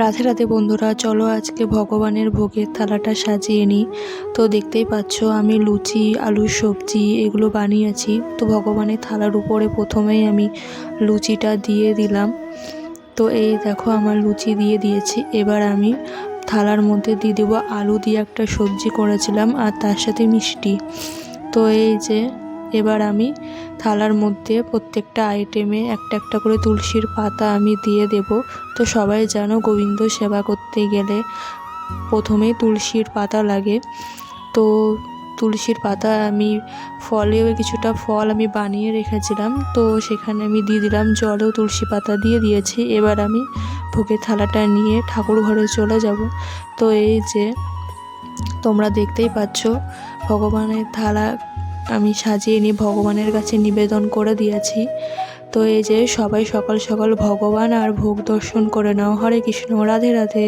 রাধে রাধে বন্ধুরা, চলো আজকে ভগবানের ভোগের থালাটা সাজিয়ে নিই। তো দেখতেই পাচ্ছ আমি লুচি, আলুর সবজি এগুলো বানিয়েছি। তো ভগবানের থালার উপরে প্রথমেই আমি লুচিটা দিয়ে দিলাম। তো এই দেখো আমার লুচি দিয়ে দিয়েছি। এবার আমি থালার মধ্যে দিয়ে দেবো আলু দিয়ে একটা সবজি করেছিলাম আর তার সাথে মিষ্টি। তো এই যে এবার আমি থালার মধ্যে প্রত্যেকটা আইটেমে একটা একটা করে তুলসীর পাতা আমি দিয়ে দেব। তো সবাই জানো গোবিন্দ সেবা করতে গেলে প্রথমেই তুলসীর পাতা লাগে। তো তুলসীর পাতা আমি ফলেও কিছুটা ফল আমি বানিয়ে রেখেছিলাম, তো সেখানে আমি দিয়ে দিলাম, জলেও তুলসী পাতা দিয়ে দিয়েছি। এবার আমি ভোগের থালাটা নিয়ে ঠাকুর ঘরে চলে যাব। তো এই যে তোমরা দেখতেই পাচ্ছ ভগবানের থালা আমি সাজিয়ে নিয়ে ভগবানের কাছে নিবেদন করে দিয়েছি। তো এই যে সবাই সকাল সকাল ভগবান আর ভোগ দর্শন করে নাও। হরে কৃষ্ণ, রাধে রাধে।